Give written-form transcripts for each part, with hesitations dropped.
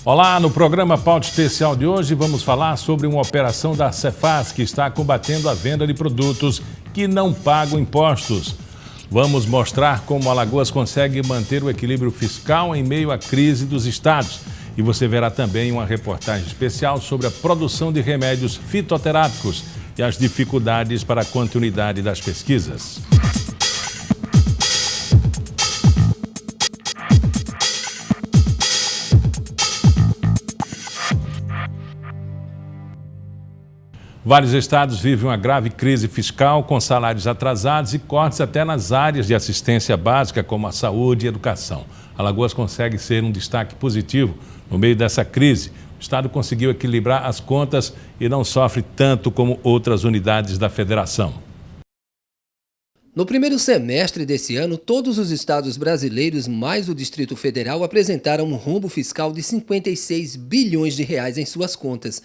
Olá, no programa Pauta Especial de hoje vamos falar sobre uma operação da Cefaz que está combatendo a venda de produtos que não pagam impostos. Vamos mostrar como Alagoas consegue manter o equilíbrio fiscal em meio à crise dos estados. E você verá também uma reportagem especial sobre a produção de remédios fitoterápicos e as dificuldades para a continuidade das pesquisas. Vários estados vivem uma grave crise fiscal, com salários atrasados e cortes até nas áreas de assistência básica, como a saúde e educação. Alagoas consegue ser um destaque positivo no meio dessa crise. O estado conseguiu equilibrar as contas e não sofre tanto como outras unidades da federação. No primeiro semestre desse ano, todos os estados brasileiros, mais o Distrito Federal, apresentaram um rombo fiscal de 56 bilhões de reais em suas contas.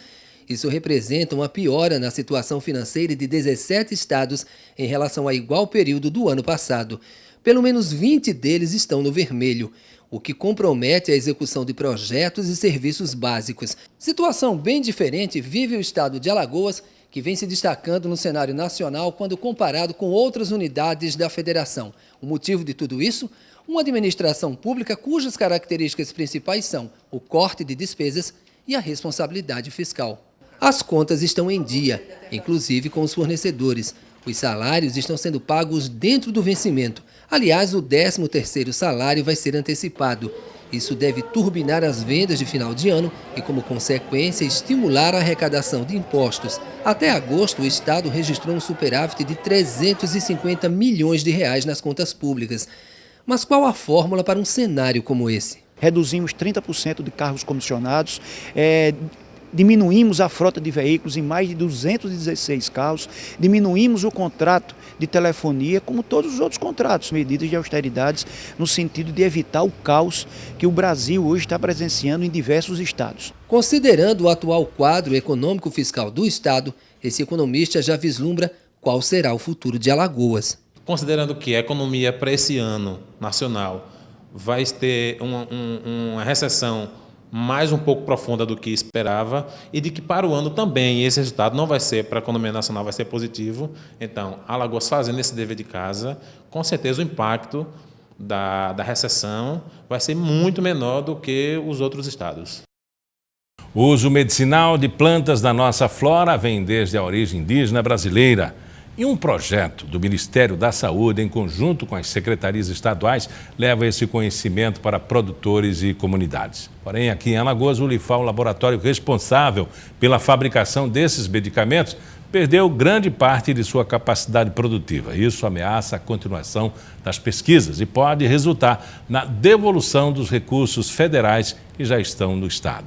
Isso representa uma piora na situação financeira de 17 estados em relação ao igual período do ano passado. Pelo menos 20 deles estão no vermelho, o que compromete a execução de projetos e serviços básicos. Situação bem diferente vive o estado de Alagoas, que vem se destacando no cenário nacional quando comparado com outras unidades da federação. O motivo de tudo isso? Uma administração pública cujas características principais são o corte de despesas e a responsabilidade fiscal. As contas estão em dia, inclusive com os fornecedores. Os salários estão sendo pagos dentro do vencimento. Aliás, o 13º salário vai ser antecipado. Isso deve turbinar as vendas de final de ano e, como consequência, estimular a arrecadação de impostos. Até agosto, o estado registrou um superávit de 350 milhões de reais nas contas públicas. Mas qual a fórmula para um cenário como esse? Reduzimos 30% de carros comissionados, diminuímos a frota de veículos em mais de 216 carros, diminuímos o contrato de telefonia, como todos os outros contratos, medidas de austeridades no sentido de evitar o caos que o Brasil hoje está presenciando em diversos estados. Considerando o atual quadro econômico-fiscal do estado, esse economista já vislumbra qual será o futuro de Alagoas. Considerando que a economia para esse ano nacional vai ter uma recessão mais um pouco profunda do que esperava e de que para o ano também esse resultado não vai ser, para a economia nacional, vai ser positivo. Então, Alagoas fazendo esse dever de casa, com certeza o impacto da recessão vai ser muito menor do que os outros estados. O uso medicinal de plantas da nossa flora vem desde a origem indígena brasileira. E um projeto do Ministério da Saúde, em conjunto com as secretarias estaduais, leva esse conhecimento para produtores e comunidades. Porém, aqui em Alagoas, o Lifal, o laboratório responsável pela fabricação desses medicamentos, perdeu grande parte de sua capacidade produtiva. Isso ameaça a continuação das pesquisas e pode resultar na devolução dos recursos federais que já estão no estado.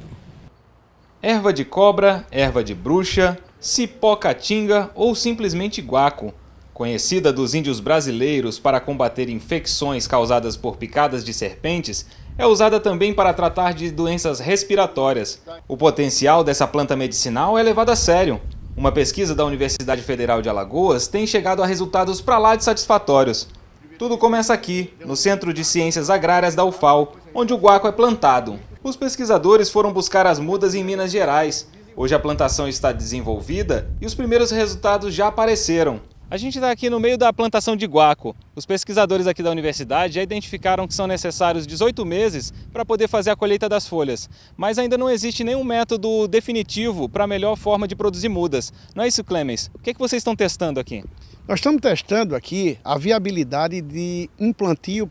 Erva de cobra, erva de bruxa, cipó-caatinga ou simplesmente guaco, conhecida dos índios brasileiros para combater infecções causadas por picadas de serpentes, é usada também para tratar de doenças respiratórias. O potencial dessa planta medicinal é levado a sério. Uma pesquisa da Universidade Federal de Alagoas tem chegado a resultados para lá de satisfatórios. Tudo começa aqui, no Centro de Ciências Agrárias da UFAL, onde o guaco é plantado. Os pesquisadores foram buscar as mudas em Minas Gerais. Hoje a plantação está desenvolvida e os primeiros resultados já apareceram. A gente está aqui no meio da plantação de guaco. Os pesquisadores aqui da universidade já identificaram que são necessários 18 meses para poder fazer a colheita das folhas. Mas ainda não existe nenhum método definitivo para a melhor forma de produzir mudas. Não é isso, Clemens? O que vocês estão testando aqui? Nós estamos testando aqui a viabilidade de um plantio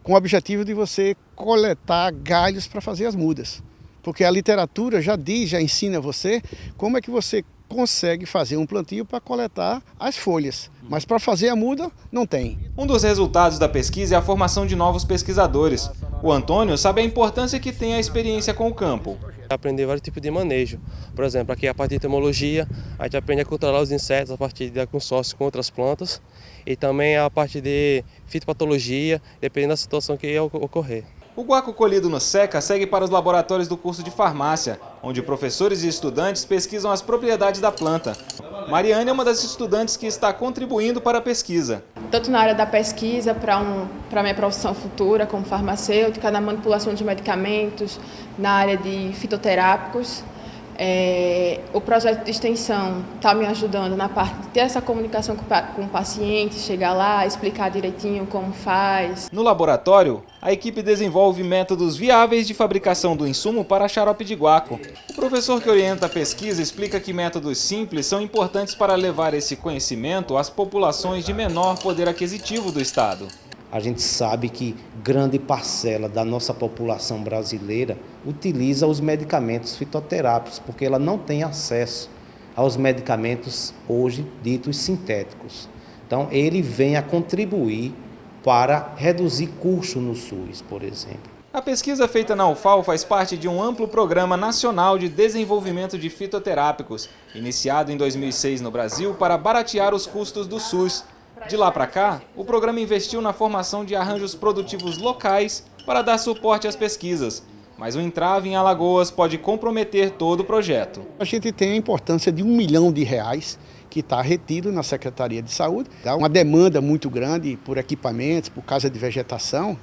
com o objetivo de você coletar galhos para fazer as mudas. Porque a literatura já ensina você como é que você consegue fazer um plantio para coletar as folhas. Mas para fazer a muda, não tem. Um dos resultados da pesquisa é a formação de novos pesquisadores. O Antônio sabe a importância que tem a experiência com o campo. Aprender vários tipos de manejo. Por exemplo, aqui a parte de entomologia, a gente aprende a controlar os insetos a partir de consórcio com outras plantas. E também a parte de fitopatologia, dependendo da situação que ocorrer. O guaco colhido no SECA segue para os laboratórios do curso de farmácia, onde professores e estudantes pesquisam as propriedades da planta. Mariane é uma das estudantes que está contribuindo para a pesquisa. tanto na área da pesquisa para a minha profissão futura como farmacêutica, na manipulação de medicamentos, na área de fitoterápicos. O projeto de extensão está me ajudando na parte de ter essa comunicação com o paciente, chegar lá, explicar direitinho como faz. No laboratório, a equipe desenvolve métodos viáveis de fabricação do insumo para xarope de guaco. O professor que orienta a pesquisa explica que métodos simples são importantes para levar esse conhecimento às populações de menor poder aquisitivo do estado. A gente sabe que grande parcela da nossa população brasileira utiliza os medicamentos fitoterápicos, porque ela não tem acesso aos medicamentos hoje ditos sintéticos. Então, ele vem a contribuir para reduzir custo no SUS, por exemplo. A pesquisa feita na UFAL faz parte de um amplo programa nacional de desenvolvimento de fitoterápicos, iniciado em 2006 no Brasil para baratear os custos do SUS. De lá para cá, o programa investiu na formação de arranjos produtivos locais para dar suporte às pesquisas. Mas o entrave em Alagoas pode comprometer todo o projeto. A gente tem a importância de R$1 milhão que está retido na Secretaria de Saúde. Dá uma demanda muito grande por equipamentos, por casa de vegetação,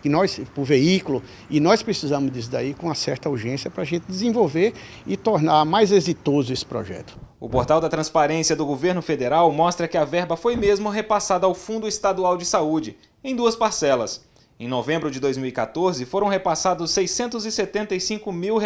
por veículo, e nós precisamos disso daí com uma certa urgência para a gente desenvolver e tornar mais exitoso esse projeto. O portal da Transparência do Governo Federal mostra que a verba foi mesmo repassada ao Fundo Estadual de Saúde, em 2 parcelas. Em novembro de 2014, foram repassados R$ 675 mil.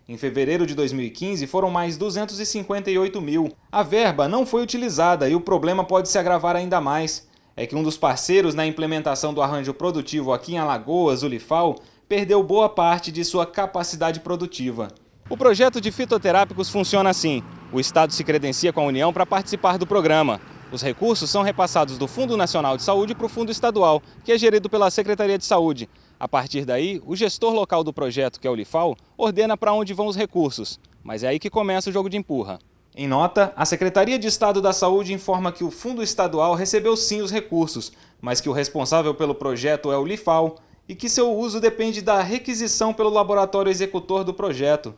Em fevereiro de 2015, foram mais 258 mil. A verba não foi utilizada e o problema pode se agravar ainda mais. É que um dos parceiros na implementação do arranjo produtivo aqui em Alagoas, o Lifal, perdeu boa parte de sua capacidade produtiva. O projeto de fitoterápicos funciona assim. O Estado se credencia com a União para participar do programa. Os recursos são repassados do Fundo Nacional de Saúde para o Fundo Estadual, que é gerido pela Secretaria de Saúde. A partir daí, o gestor local do projeto, que é o Lifal, ordena para onde vão os recursos. Mas é aí que começa o jogo de empurra. Em nota, a Secretaria de Estado da Saúde informa que o Fundo Estadual recebeu sim os recursos, mas que o responsável pelo projeto é o Lifal e que seu uso depende da requisição pelo laboratório executor do projeto.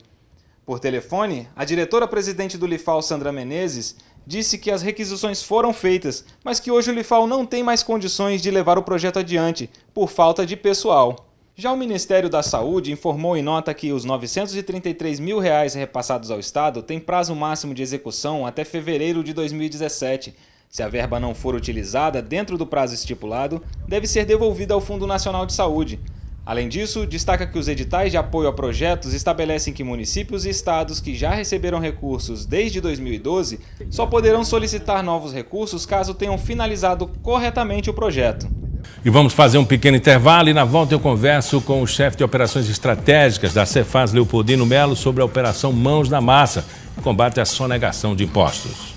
Por telefone, a diretora-presidente do Lifal, Sandra Menezes, disse que as requisições foram feitas, mas que hoje o Lifal não tem mais condições de levar o projeto adiante, por falta de pessoal. Já o Ministério da Saúde informou em nota que os R$ 933 mil repassados ao Estado têm prazo máximo de execução até fevereiro de 2017. Se a verba não for utilizada dentro do prazo estipulado, deve ser devolvida ao Fundo Nacional de Saúde. Além disso, destaca que os editais de apoio a projetos estabelecem que municípios e estados que já receberam recursos desde 2012 só poderão solicitar novos recursos caso tenham finalizado corretamente o projeto. E vamos fazer um pequeno intervalo e na volta eu converso com o chefe de operações estratégicas da Cefaz, Leopoldino Melo, sobre a operação Mãos na Massa, que combate a sonegação de impostos.